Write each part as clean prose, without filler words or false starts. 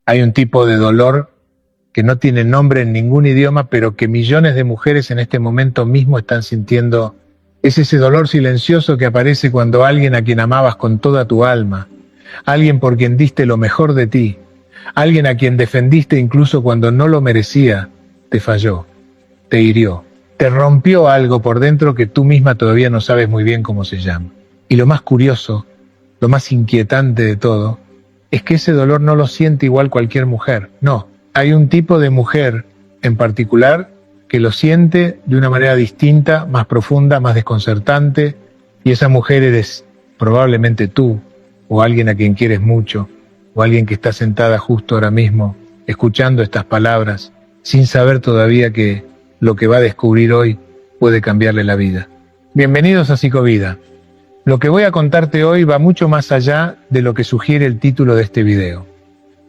Hay un tipo de dolor que no tiene nombre en ningún idioma, pero que millones de mujeres en este momento mismo están sintiendo. Es ese dolor silencioso que aparece cuando alguien a quien amabas con toda tu alma, alguien por quien diste lo mejor de ti, alguien a quien defendiste incluso cuando no lo merecía, te falló, te hirió, te rompió algo por dentro que tú misma todavía no sabes muy bien cómo se llama. Y lo más curioso, lo más inquietante de todo, es que ese dolor no lo siente igual cualquier mujer. No, hay un tipo de mujer en particular que lo siente de una manera distinta, más profunda, más desconcertante, y esa mujer eres probablemente tú, o alguien a quien quieres mucho, o alguien que está sentada justo ahora mismo, escuchando estas palabras, sin saber todavía que lo que va a descubrir hoy puede cambiarle la vida. Bienvenidos a Psicovida. Lo que voy a contarte hoy va mucho más allá de lo que sugiere el título de este video.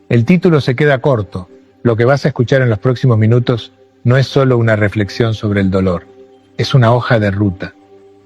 El título se queda corto. Lo que vas a escuchar en los próximos minutos no es solo una reflexión sobre el dolor, es una hoja de ruta.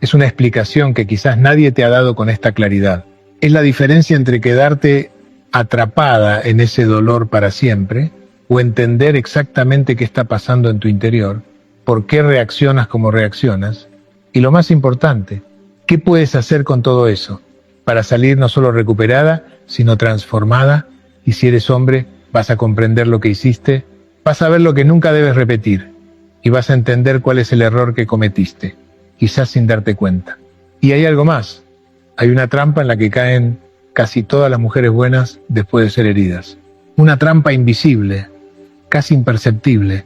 Es una explicación que quizás nadie te ha dado con esta claridad. Es la diferencia entre quedarte atrapada en ese dolor para siempre o entender exactamente qué está pasando en tu interior, por qué reaccionas como reaccionas y lo más importante, ¿qué puedes hacer con todo eso para salir no solo recuperada, sino transformada? Y si eres hombre, vas a comprender lo que hiciste, vas a ver lo que nunca debes repetir y vas a entender cuál es el error que cometiste, quizás sin darte cuenta. Y hay algo más, hay una trampa en la que caen casi todas las mujeres buenas después de ser heridas. Una trampa invisible, casi imperceptible,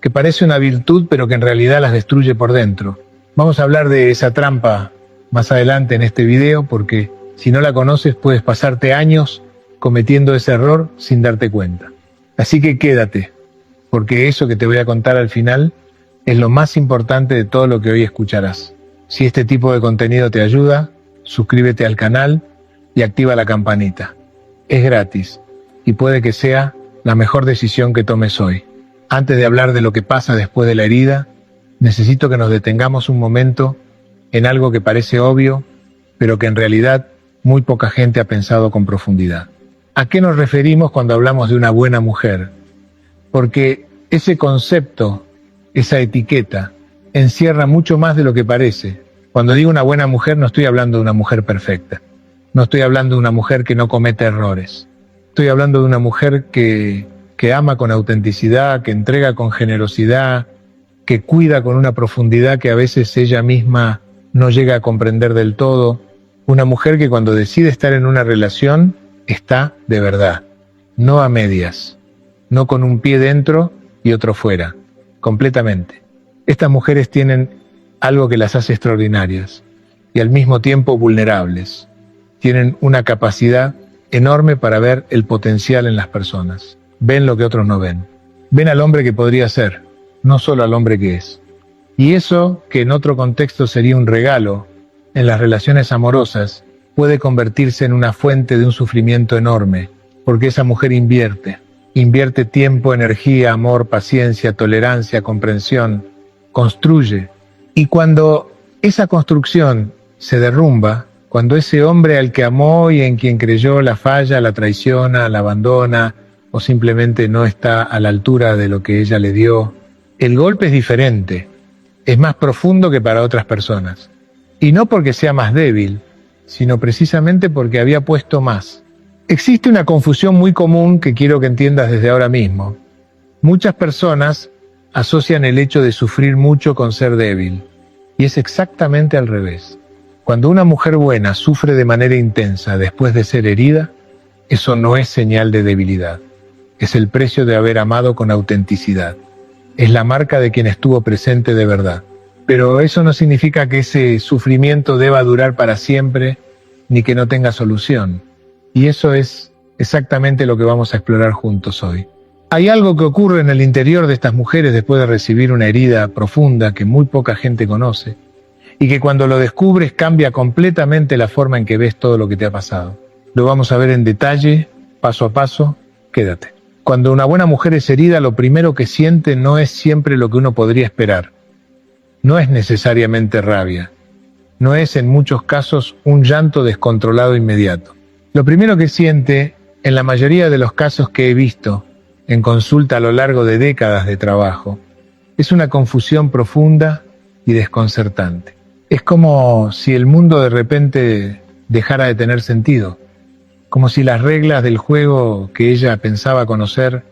que parece una virtud pero que en realidad las destruye por dentro. Vamos a hablar de esa trampa más adelante en este video porque si no la conoces puedes pasarte años cometiendo ese error sin darte cuenta. Así que quédate, porque eso que te voy a contar al final es lo más importante de todo lo que hoy escucharás. Si este tipo de contenido te ayuda, suscríbete al canal y activa la campanita. Es gratis y puede que sea la mejor decisión que tomes hoy. Antes de hablar de lo que pasa después de la herida, necesito que nos detengamos un momento en algo que parece obvio, pero que en realidad muy poca gente ha pensado con profundidad. ¿A qué nos referimos cuando hablamos de una buena mujer? Porque ese concepto, esa etiqueta, encierra mucho más de lo que parece. Cuando digo una buena mujer no estoy hablando de una mujer perfecta. No estoy hablando de una mujer que no comete errores. Estoy hablando de una mujer que ama con autenticidad, que entrega con generosidad, que cuida con una profundidad que a veces ella misma no llega a comprender del todo. Una mujer que cuando decide estar en una relación está de verdad, no a medias, no con un pie dentro y otro fuera, completamente. Estas mujeres tienen algo que las hace extraordinarias y al mismo tiempo vulnerables. Tienen una capacidad enorme para ver el potencial en las personas. Ven lo que otros no ven. Ven al hombre que podría ser, no solo al hombre que es. Y eso, que en otro contexto sería un regalo, en las relaciones amorosas, puede convertirse en una fuente de un sufrimiento enorme, porque esa mujer invierte tiempo, energía, amor, paciencia, tolerancia, comprensión, construye. Y cuando esa construcción se derrumba, cuando ese hombre al que amó y en quien creyó la falla, la traiciona, la abandona, o simplemente no está a la altura de lo que ella le dio, el golpe es diferente, es más profundo que para otras personas. Y no porque sea más débil, sino precisamente porque había puesto más. Existe una confusión muy común que quiero que entiendas desde ahora mismo. Muchas personas asocian el hecho de sufrir mucho con ser débil, y es exactamente al revés. Cuando una mujer buena sufre de manera intensa después de ser herida, eso no es señal de debilidad. Es el precio de haber amado con autenticidad. Es la marca de quien estuvo presente de verdad. Pero eso no significa que ese sufrimiento deba durar para siempre, ni que no tenga solución. Y eso es exactamente lo que vamos a explorar juntos hoy. Hay algo que ocurre en el interior de estas mujeres después de recibir una herida profunda que muy poca gente conoce, y que cuando lo descubres cambia completamente la forma en que ves todo lo que te ha pasado. Lo vamos a ver en detalle, paso a paso, quédate. Cuando una buena mujer es herida, lo primero que siente no es siempre lo que uno podría esperar. No es necesariamente rabia. No es en muchos casos un llanto descontrolado inmediato. Lo primero que siente En la mayoría de los casos que he visto en consulta a lo largo de décadas de trabajo, es una confusión profunda y desconcertante. Es como si el mundo de repente dejara de tener sentido, como si las reglas del juego que ella pensaba conocer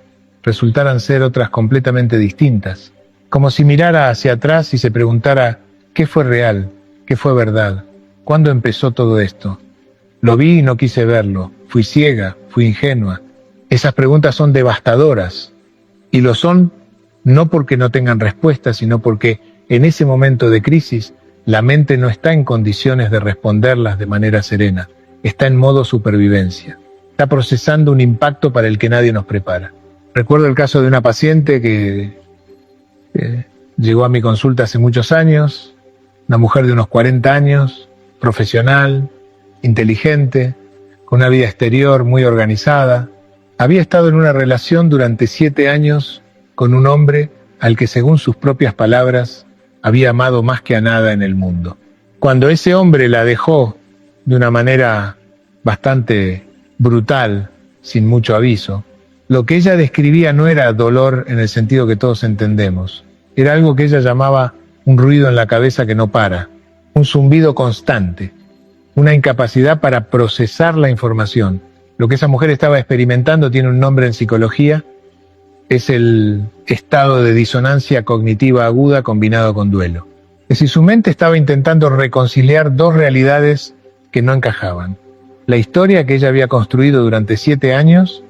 resultaran ser otras completamente distintas, como si mirara hacia atrás y se preguntara ¿qué fue real? ¿Qué fue verdad? ¿Cuándo empezó todo esto? Lo vi y no quise verlo, fui ciega, fui ingenua. Esas preguntas son devastadoras, y lo son no porque no tengan respuesta, sino porque en ese momento de crisis la mente no está en condiciones de responderlas de manera serena, está en modo supervivencia, está procesando un impacto para el que nadie nos prepara. Recuerdo el caso de una paciente que llegó a mi consulta hace muchos años, una mujer de unos 40 años, profesional, inteligente, con una vida exterior muy organizada. Había estado en una relación durante 7 años con un hombre al que, según sus propias palabras, había amado más que a nada en el mundo. Cuando ese hombre la dejó de una manera bastante brutal, sin mucho aviso, lo que ella describía no era dolor en el sentido que todos entendemos. Era algo que ella llamaba un ruido en la cabeza que no para, un zumbido constante, una incapacidad para procesar la información. Lo que esa mujer estaba experimentando tiene un nombre en psicología, es el estado de disonancia cognitiva aguda combinado con duelo. Es decir, su mente estaba intentando reconciliar dos realidades que no encajaban. La historia que ella había construido durante 7 años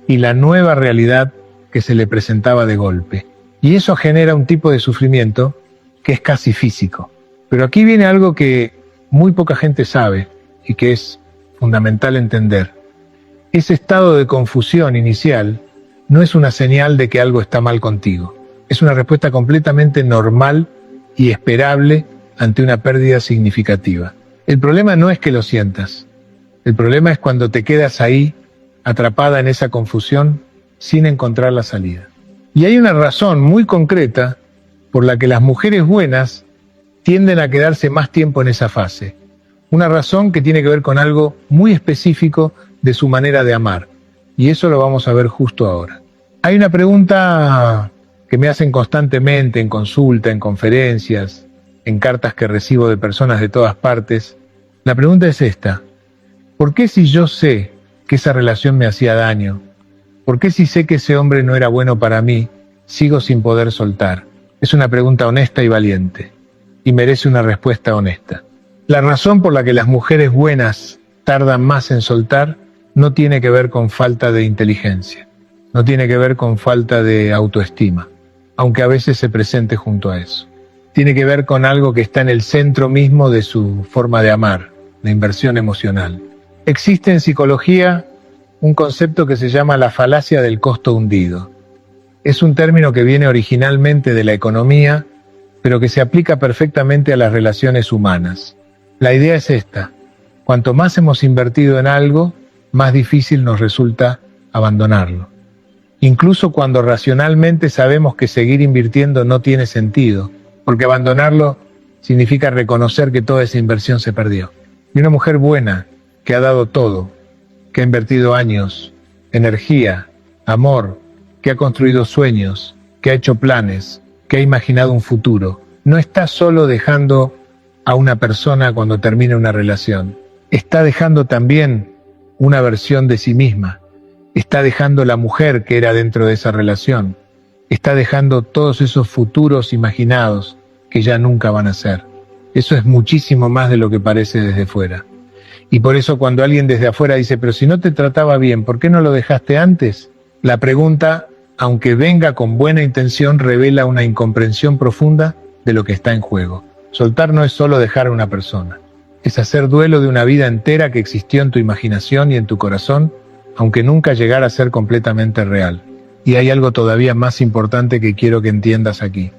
y la nueva realidad que se le presentaba de golpe. Y eso genera un tipo de sufrimiento que es casi físico. Pero aquí viene algo que muy poca gente sabe y que es fundamental entender. Ese estado de confusión inicial no es una señal de que algo está mal contigo. Es una respuesta completamente normal y esperable ante una pérdida significativa. El problema no es que lo sientas. El problema es cuando te quedas ahí, atrapada en esa confusión, sin encontrar la salida. Y hay una razón muy concreta por la que las mujeres buenas tienden a quedarse más tiempo en esa fase. Una razón que tiene que ver con algo muy específico de su manera de amar. Y eso lo vamos a ver justo ahora. Hay una pregunta que me hacen constantemente en consulta, en conferencias, en cartas que recibo de personas de todas partes. La pregunta es esta: ¿por qué si yo sé que esa relación me hacía daño? ¿Por qué si sé que ese hombre no era bueno para mí, sigo sin poder soltar? Es una pregunta honesta y valiente, y merece una respuesta honesta. La razón por la que las mujeres buenas tardan más en soltar no tiene que ver con falta de inteligencia, no tiene que ver con falta de autoestima, aunque a veces se presente junto a eso. Tiene que ver con algo que está en el centro mismo de su forma de amar, la inversión emocional. Existe en psicología un concepto que se llama la falacia del costo hundido. Es un término que viene originalmente de la economía, pero que se aplica perfectamente a las relaciones humanas. La idea es esta: cuanto más hemos invertido en algo, más difícil nos resulta abandonarlo. Incluso cuando racionalmente sabemos que seguir invirtiendo no tiene sentido, porque abandonarlo significa reconocer que toda esa inversión se perdió. Y una mujer buena, que ha dado todo, que ha invertido años, energía, amor, que ha construido sueños, que ha hecho planes, que ha imaginado un futuro, no está solo dejando a una persona cuando termina una relación, está dejando también una versión de sí misma, está dejando la mujer que era dentro de esa relación, está dejando todos esos futuros imaginados que ya nunca van a ser. Eso es muchísimo más de lo que parece desde fuera. Y por eso cuando alguien desde afuera dice, pero si no te trataba bien, ¿por qué no lo dejaste antes? La pregunta, aunque venga con buena intención, revela una incomprensión profunda de lo que está en juego. Soltar no es solo dejar a una persona, es hacer duelo de una vida entera que existió en tu imaginación y en tu corazón, aunque nunca llegara a ser completamente real. Y hay algo todavía más importante que quiero que entiendas aquí.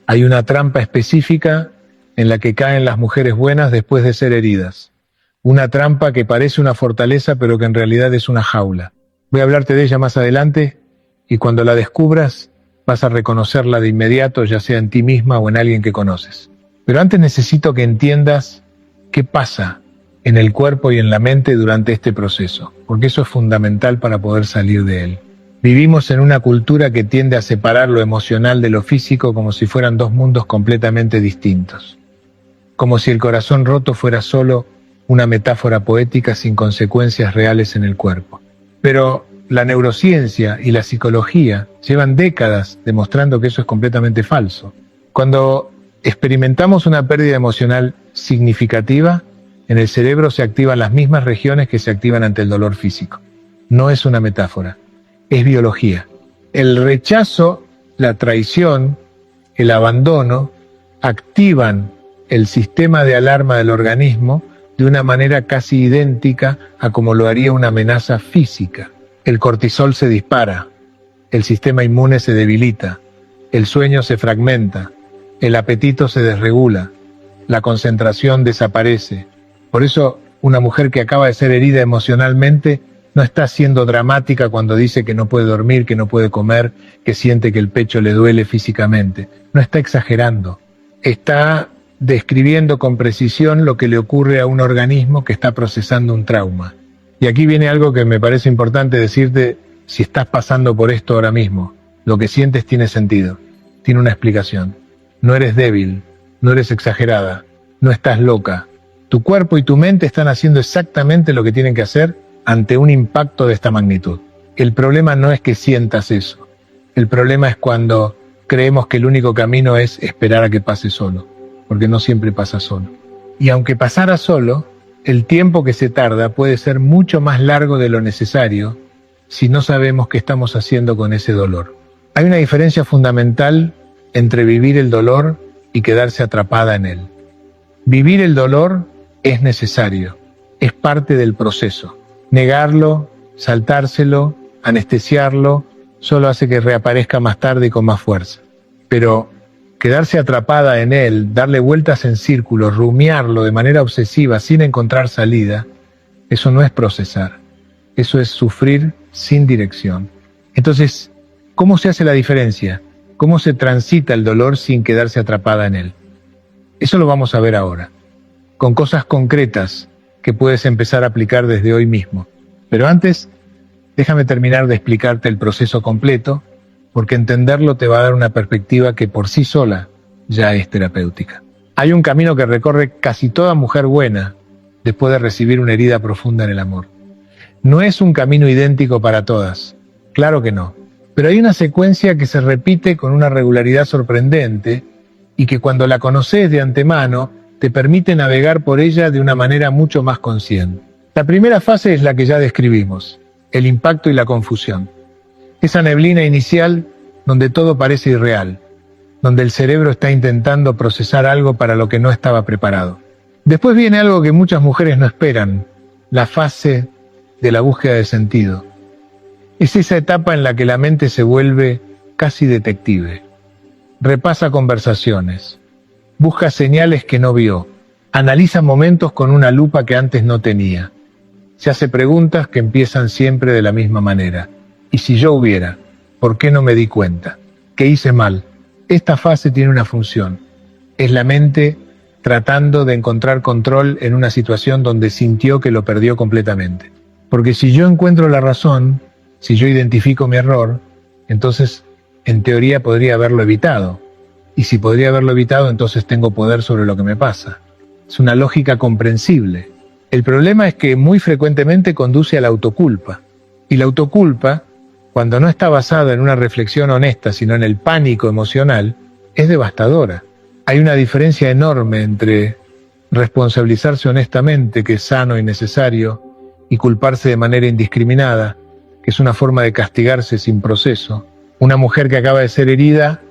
Hay una trampa específica en la que caen las mujeres buenas después de ser heridas. Una trampa que parece una fortaleza, pero que en realidad es una jaula. Voy a hablarte de ella más adelante, y cuando la descubras, vas a reconocerla de inmediato, ya sea en ti misma o en alguien que conoces. Pero antes necesito que entiendas qué pasa en el cuerpo y en la mente durante este proceso, porque eso es fundamental para poder salir de él. Vivimos en una cultura que tiende a separar lo emocional de lo físico como si fueran dos mundos completamente distintos, como si el corazón roto fuera solo una metáfora poética sin consecuencias reales en el cuerpo. Pero la neurociencia y la psicología llevan décadas demostrando que eso es completamente falso. Cuando experimentamos una pérdida emocional significativa, en el cerebro se activan las mismas regiones que se activan ante el dolor físico. No es una metáfora, es biología. El rechazo, la traición, el abandono activan el sistema de alarma del organismo de una manera casi idéntica a como lo haría una amenaza física. El cortisol se dispara, el sistema inmune se debilita, el sueño se fragmenta, el apetito se desregula, la concentración desaparece. Por eso, una mujer que acaba de ser herida emocionalmente no está siendo dramática cuando dice que no puede dormir, que no puede comer, que siente que el pecho le duele físicamente. No está exagerando. Está describiendo con precisión lo que le ocurre a un organismo que está procesando un trauma. Y aquí viene algo que me parece importante decirte: si estás pasando por esto ahora mismo, lo que sientes tiene sentido, tiene una explicación. No eres débil, no eres exagerada, no estás loca. Tu cuerpo y tu mente están haciendo exactamente lo que tienen que hacer ante un impacto de esta magnitud. El problema no es que sientas eso. El problema es cuando creemos que el único camino es esperar a que pase solo, porque no siempre pasa solo. Y aunque pasara solo, el tiempo que se tarda puede ser mucho más largo de lo necesario si no sabemos qué estamos haciendo con ese dolor. Hay una diferencia fundamental entre vivir el dolor y quedarse atrapada en él. Vivir el dolor es necesario, es parte del proceso. Negarlo, saltárselo, anestesiarlo, solo hace que reaparezca más tarde y con más fuerza. Pero quedarse atrapada en él, darle vueltas en círculos, rumiarlo de manera obsesiva sin encontrar salida, eso no es procesar, eso es sufrir sin dirección. Entonces, ¿cómo se hace la diferencia? ¿Cómo se transita el dolor sin quedarse atrapada en él? Eso lo vamos a ver ahora, con cosas concretas que puedes empezar a aplicar desde hoy mismo. Pero antes, déjame terminar de explicarte el proceso completo, porque entenderlo te va a dar una perspectiva que por sí sola ya es terapéutica. Hay un camino que recorre casi toda mujer buena después de recibir una herida profunda en el amor. No es un camino idéntico para todas, claro que no, pero hay una secuencia que se repite con una regularidad sorprendente y que cuando la conoces de antemano te permite navegar por ella de una manera mucho más consciente. La primera fase es la que ya describimos, el impacto y la confusión. Esa neblina inicial donde todo parece irreal, donde el cerebro está intentando procesar algo para lo que no estaba preparado. Después viene algo que muchas mujeres no esperan, la fase de la búsqueda de sentido. Es esa etapa en la que la mente se vuelve casi detective. Repasa conversaciones, busca señales que no vio, analiza momentos con una lupa que antes no tenía. Se hace preguntas que empiezan siempre de la misma manera. ¿Y si yo hubiera? ¿Por qué no me di cuenta? ¿Qué hice mal? Esta fase tiene una función. Es la mente tratando de encontrar control en una situación donde sintió que lo perdió completamente. Porque si yo encuentro la razón, si yo identifico mi error, entonces en teoría podría haberlo evitado. Y si podría haberlo evitado, entonces tengo poder sobre lo que me pasa. Es una lógica comprensible. El problema es que muy frecuentemente conduce a la autoculpa. Y la autoculpa, cuando no está basada en una reflexión honesta, sino en el pánico emocional, es devastadora. Hay una diferencia enorme entre responsabilizarse honestamente, que es sano y necesario, y culparse de manera indiscriminada, que es una forma de castigarse sin proceso. Una mujer que acaba de ser herida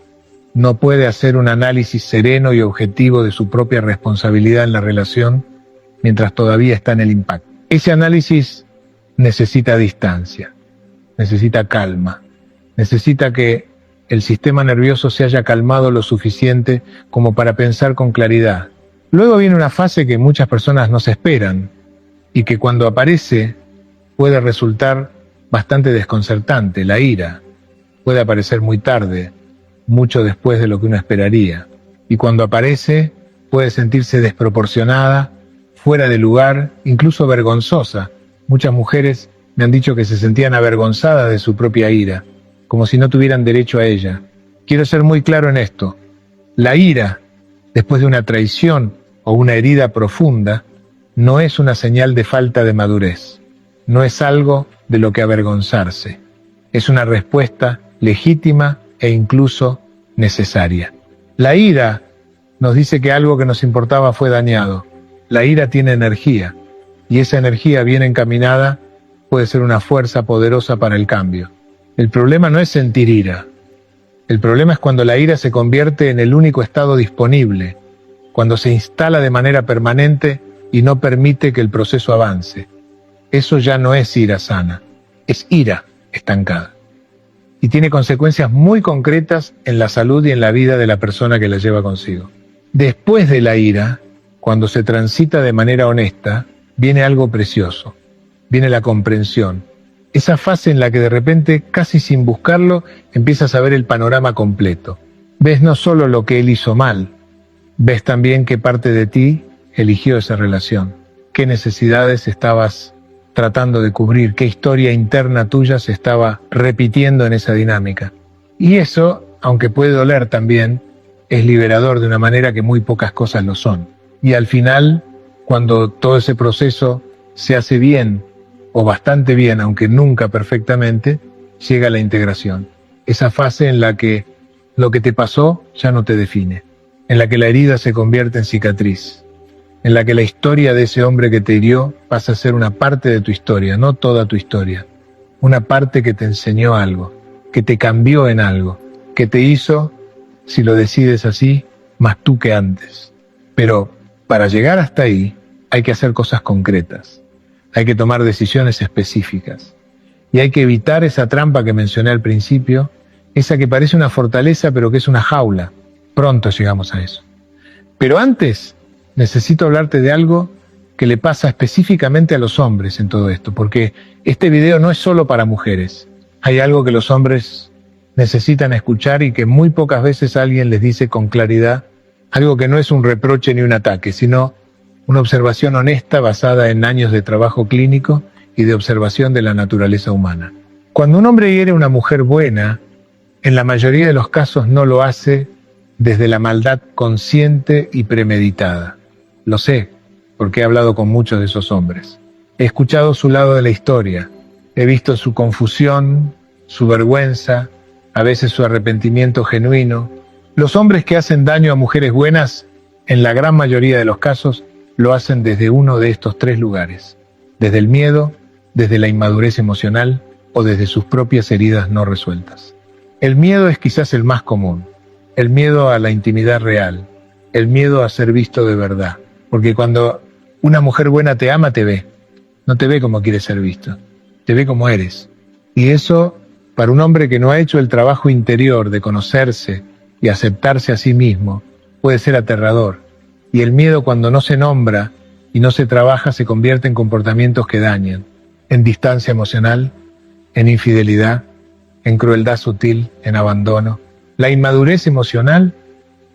no puede hacer un análisis sereno y objetivo de su propia responsabilidad en la relación mientras todavía está en el impacto. Ese análisis necesita distancia, necesita calma, necesita que el sistema nervioso se haya calmado lo suficiente como para pensar con claridad. Luego viene una fase que muchas personas no se esperan y que cuando aparece puede resultar bastante desconcertante, la ira. Puede aparecer muy tarde, mucho después de lo que uno esperaría. Y cuando aparece puede sentirse desproporcionada, fuera de lugar, incluso vergonzosa. Muchas mujeres me han dicho que se sentían avergonzadas de su propia ira, como si no tuvieran derecho a ella. Quiero ser muy claro en esto. La ira, después de una traición o una herida profunda, no es una señal de falta de madurez. No es algo de lo que avergonzarse. Es una respuesta legítima e incluso necesaria. La ira nos dice que algo que nos importaba fue dañado. La ira tiene energía, y esa energía bien encaminada puede ser una fuerza poderosa para el cambio. El problema no es sentir ira. El problema es cuando la ira se convierte en el único estado disponible, cuando se instala de manera permanente y no permite que el proceso avance. Eso ya no es ira sana, es ira estancada. Y tiene consecuencias muy concretas en la salud y en la vida de la persona que la lleva consigo. Después de la ira, cuando se transita de manera honesta, viene algo precioso, viene la comprensión. Esa fase en la que de repente, casi sin buscarlo, empiezas a ver el panorama completo. Ves no solo lo que él hizo mal, ves también qué parte de ti eligió esa relación, qué necesidades estabas tratando de cubrir, qué historia interna tuya se estaba repitiendo en esa dinámica. Y eso, aunque puede doler también, es liberador de una manera que muy pocas cosas lo son. Y al final, cuando todo ese proceso se hace bien, o bastante bien, aunque nunca perfectamente, llega la integración. Esa fase en la que lo que te pasó ya no te define, en la que la herida se convierte en cicatriz, en la que la historia de ese hombre que te hirió pasa a ser una parte de tu historia, no toda tu historia. Una parte que te enseñó algo, que te cambió en algo, que te hizo, si lo decides así, más tú que antes. Pero para llegar hasta ahí hay que hacer cosas concretas. Hay que tomar decisiones específicas. Y hay que evitar esa trampa que mencioné al principio, esa que parece una fortaleza pero que es una jaula. Pronto llegamos a eso. Pero antes necesito hablarte de algo que le pasa específicamente a los hombres en todo esto, porque este video no es solo para mujeres. Hay algo que los hombres necesitan escuchar y que muy pocas veces alguien les dice con claridad, algo que no es un reproche ni un ataque, sino una observación honesta basada en años de trabajo clínico y de observación de la naturaleza humana. Cuando un hombre hiere a una mujer buena, en la mayoría de los casos no lo hace desde la maldad consciente y premeditada. Lo sé, porque he hablado con muchos de esos hombres. He escuchado su lado de la historia, he visto su confusión, su vergüenza, a veces su arrepentimiento genuino. Los hombres que hacen daño a mujeres buenas, en la gran mayoría de los casos, lo hacen desde uno de estos tres lugares, desde el miedo, desde la inmadurez emocional o desde sus propias heridas no resueltas. El miedo es quizás el más común, el miedo a la intimidad real, el miedo a ser visto de verdad, porque cuando una mujer buena te ama, te ve, no te ve como quiere ser visto, te ve como eres. Y eso, para un hombre que no ha hecho el trabajo interior de conocerse y aceptarse a sí mismo, puede ser aterrador. Y el miedo, cuando no se nombra y no se trabaja, se convierte en comportamientos que dañan, en distancia emocional, en infidelidad, en crueldad sutil, en abandono. La inmadurez emocional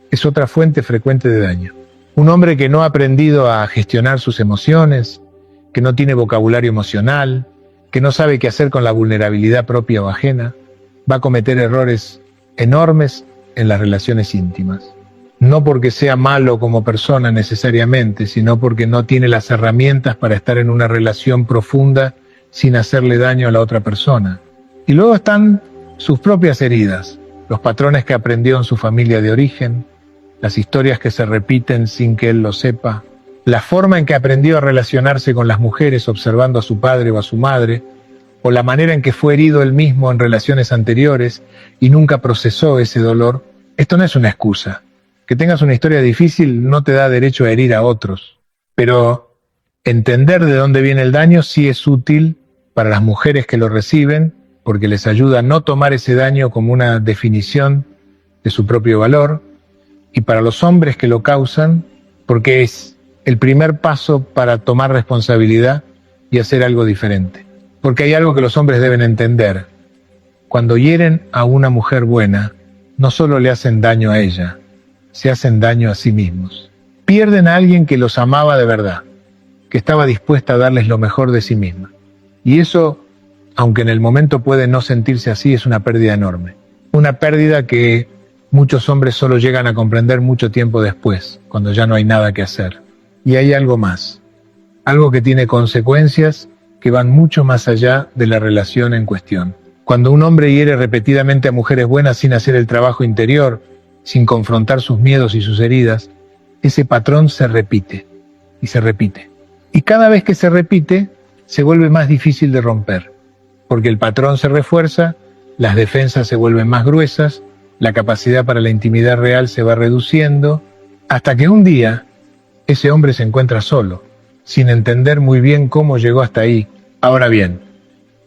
es otra fuente frecuente de daño. Un hombre que no ha aprendido a gestionar sus emociones, que no tiene vocabulario emocional, que no sabe qué hacer con la vulnerabilidad propia o ajena, va a cometer errores enormes en las relaciones íntimas. No porque sea malo como persona necesariamente, sino porque no tiene las herramientas para estar en una relación profunda sin hacerle daño a la otra persona. Y luego están sus propias heridas, los patrones que aprendió en su familia de origen, las historias que se repiten sin que él lo sepa, la forma en que aprendió a relacionarse con las mujeres observando a su padre o a su madre, o la manera en que fue herido él mismo en relaciones anteriores y nunca procesó ese dolor. Esto no es una excusa. Que tengas una historia difícil no te da derecho a herir a otros, pero entender de dónde viene el daño sí es útil para las mujeres que lo reciben, porque les ayuda a no tomar ese daño como una definición de su propio valor, y para los hombres que lo causan, porque es el primer paso para tomar responsabilidad y hacer algo diferente. Porque hay algo que los hombres deben entender. Cuando hieren a una mujer buena, no solo le hacen daño a ella, se hacen daño a sí mismos. Pierden a alguien que los amaba de verdad. que estaba dispuesta a darles lo mejor de sí misma. Y eso, aunque en el momento puede no sentirse así, es una pérdida enorme. Una pérdida que muchos hombres solo llegan a comprender mucho tiempo después, cuando ya no hay nada que hacer. Y hay algo más, algo que tiene consecuencias que van mucho más allá de la relación en cuestión. Cuando un hombre hiere repetidamente a mujeres buenas sin hacer el trabajo interior, sin confrontar sus miedos y sus heridas, ese patrón se repite y se repite. Y cada vez que se repite, se vuelve más difícil de romper, porque el patrón se refuerza, las defensas se vuelven más gruesas, la capacidad para la intimidad real se va reduciendo, hasta que un día ese hombre se encuentra solo, sin entender muy bien cómo llegó hasta ahí. Ahora bien,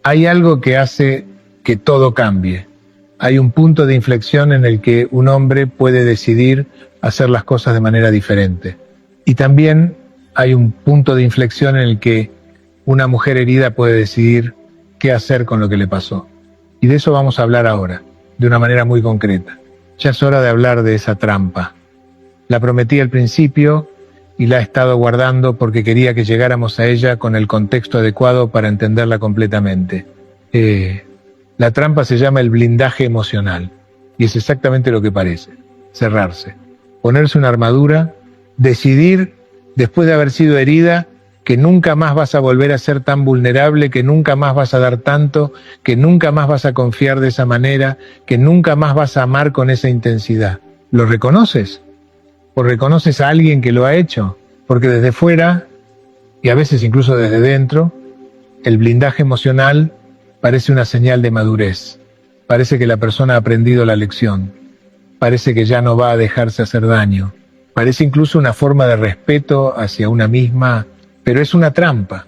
hay algo que hace que todo cambie. Hay un punto de inflexión en el que un hombre puede decidir hacer las cosas de manera diferente. Y también hay un punto de inflexión en el que una mujer herida puede decidir qué hacer con lo que le pasó. Y de eso vamos a hablar ahora, de una manera muy concreta. Ya es hora de hablar de esa trampa. La prometí al principio y la he estado guardando porque quería que llegáramos a ella con el contexto adecuado para entenderla completamente. La trampa se llama el blindaje emocional y es exactamente lo que parece: cerrarse, ponerse una armadura, decidir, después de haber sido herida, que nunca más vas a volver a ser tan vulnerable, que nunca más vas a dar tanto, que nunca más vas a confiar de esa manera, que nunca más vas a amar con esa intensidad. ¿Lo reconoces? ¿O reconoces a alguien que lo ha hecho? Porque desde fuera, y a veces incluso desde dentro, el blindaje emocional parece una señal de madurez. Parece que la persona ha aprendido la lección. Parece que ya no va a dejarse hacer daño. Parece incluso una forma de respeto hacia una misma, pero es una trampa.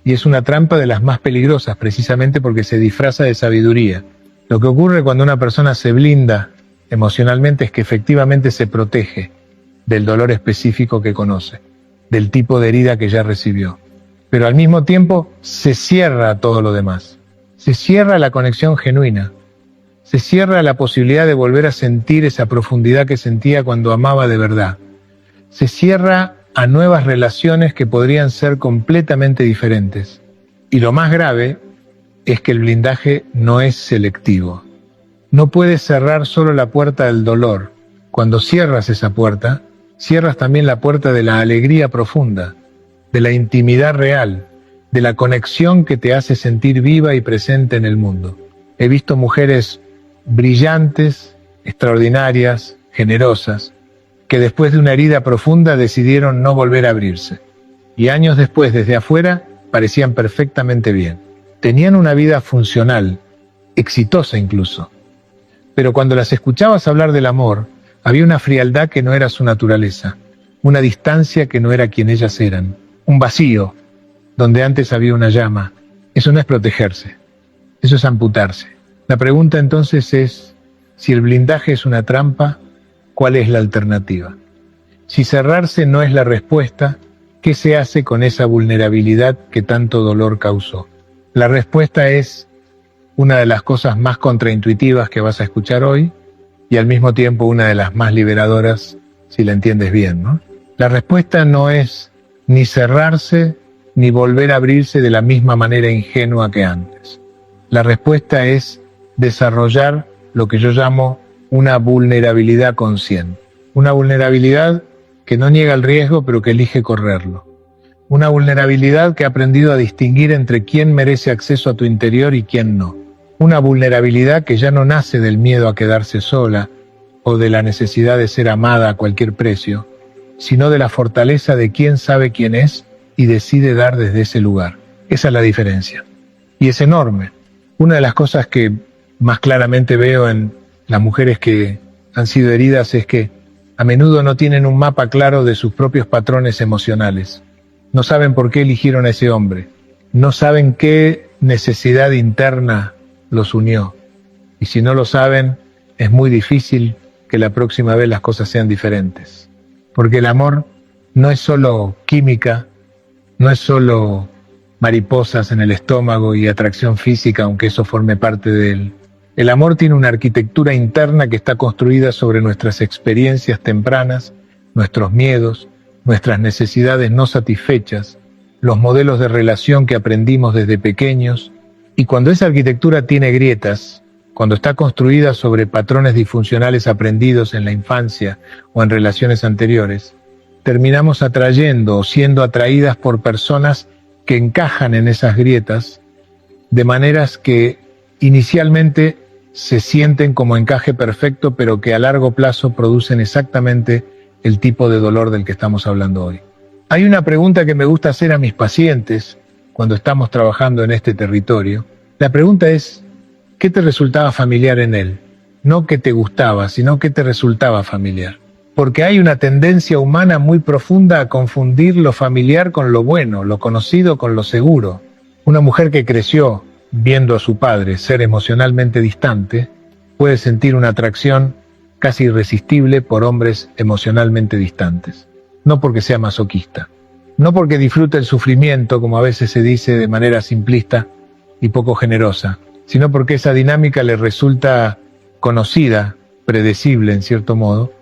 Y es una trampa de las más peligrosas, precisamente porque se disfraza de sabiduría. Lo que ocurre cuando una persona se blinda emocionalmente es que efectivamente se protege del dolor específico que conoce, del tipo de herida que ya recibió. Pero al mismo tiempo se cierra todo lo demás. Se cierra la conexión genuina. Se cierra la posibilidad de volver a sentir esa profundidad que sentía cuando amaba de verdad. Se cierra a nuevas relaciones que podrían ser completamente diferentes. Y lo más grave es que el blindaje no es selectivo. No puedes cerrar solo la puerta del dolor. Cuando cierras esa puerta, cierras también la puerta de la alegría profunda, de la intimidad real, de la conexión que te hace sentir viva y presente en el mundo. He visto mujeres brillantes, extraordinarias, generosas, que después de una herida profunda decidieron no volver a abrirse. Y años después, desde afuera, parecían perfectamente bien. Tenían una vida funcional, exitosa incluso. Pero cuando las escuchabas hablar del amor, había una frialdad que no era su naturaleza, una distancia que no era quien ellas eran, un vacío donde antes había una llama. Eso no es protegerse, eso es amputarse. La pregunta entonces es, si el blindaje es una trampa, ¿cuál es la alternativa? Si cerrarse no es la respuesta, ¿qué se hace con esa vulnerabilidad que tanto dolor causó? La respuesta es una de las cosas más contraintuitivas que vas a escuchar hoy y al mismo tiempo una de las más liberadoras si la entiendes bien, ¿no? La respuesta no es ni cerrarse ni volver a abrirse de la misma manera ingenua que antes. La respuesta es desarrollar lo que yo llamo una vulnerabilidad consciente. Una vulnerabilidad que no niega el riesgo, pero que elige correrlo. Una vulnerabilidad que ha aprendido a distinguir entre quién merece acceso a tu interior y quién no. Una vulnerabilidad que ya no nace del miedo a quedarse sola o de la necesidad de ser amada a cualquier precio, sino de la fortaleza de quien sabe quién es y decide dar desde ese lugar. Esa es la diferencia. Y es enorme. Una de las cosas que más claramente veo en las mujeres que han sido heridas es que a menudo no tienen un mapa claro de sus propios patrones emocionales. No saben por qué eligieron a ese hombre. No saben qué necesidad interna los unió. Y si no lo saben, es muy difícil que la próxima vez las cosas sean diferentes. Porque el amor no es solo química, no es solo mariposas en el estómago y atracción física, aunque eso forme parte de él. El amor tiene una arquitectura interna que está construida sobre nuestras experiencias tempranas, nuestros miedos, nuestras necesidades no satisfechas, los modelos de relación que aprendimos desde pequeños, y cuando esa arquitectura tiene grietas, cuando está construida sobre patrones disfuncionales aprendidos en la infancia o en relaciones anteriores, terminamos atrayendo o siendo atraídas por personas que encajan en esas grietas de maneras que inicialmente se sienten como encaje perfecto, pero que a largo plazo producen exactamente el tipo de dolor del que estamos hablando hoy. Hay una pregunta que me gusta hacer a mis pacientes cuando estamos trabajando en este territorio. La pregunta es, ¿qué te resultaba familiar en él? No qué te gustaba, sino qué te resultaba familiar. Porque hay una tendencia humana muy profunda a confundir lo familiar con lo bueno, lo conocido con lo seguro. Una mujer que creció viendo a su padre ser emocionalmente distante puede sentir una atracción casi irresistible por hombres emocionalmente distantes. No porque sea masoquista, no porque disfrute el sufrimiento, como a veces se dice de manera simplista y poco generosa, sino porque esa dinámica le resulta conocida, predecible en cierto modo,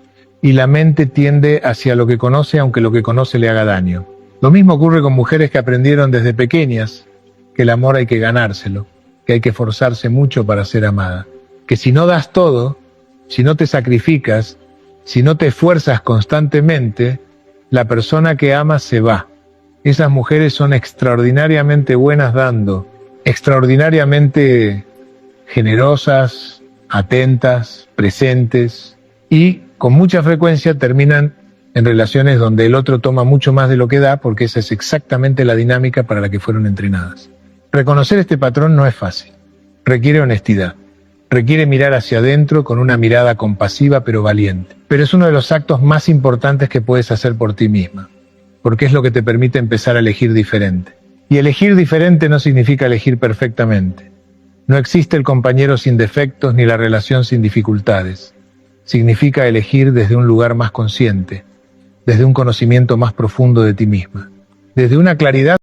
y la mente tiende hacia lo que conoce, aunque lo que conoce le haga daño. Lo mismo ocurre con mujeres que aprendieron desde pequeñas que el amor hay que ganárselo, que hay que esforzarse mucho para ser amada, que si no das todo, si no te sacrificas, si no te esfuerzas constantemente, la persona que amas se va. Esas mujeres son extraordinariamente buenas dando, extraordinariamente generosas, atentas, presentes, y con mucha frecuencia terminan en relaciones donde el otro toma mucho más de lo que da, porque esa es exactamente la dinámica para la que fueron entrenadas. Reconocer este patrón no es fácil, requiere honestidad, requiere mirar hacia adentro con una mirada compasiva pero valiente. Pero es uno de los actos más importantes que puedes hacer por ti misma, porque es lo que te permite empezar a elegir diferente. Y elegir diferente no significa elegir perfectamente. No existe el compañero sin defectos ni la relación sin dificultades. Significa elegir desde un lugar más consciente, desde un conocimiento más profundo de ti misma, desde una claridad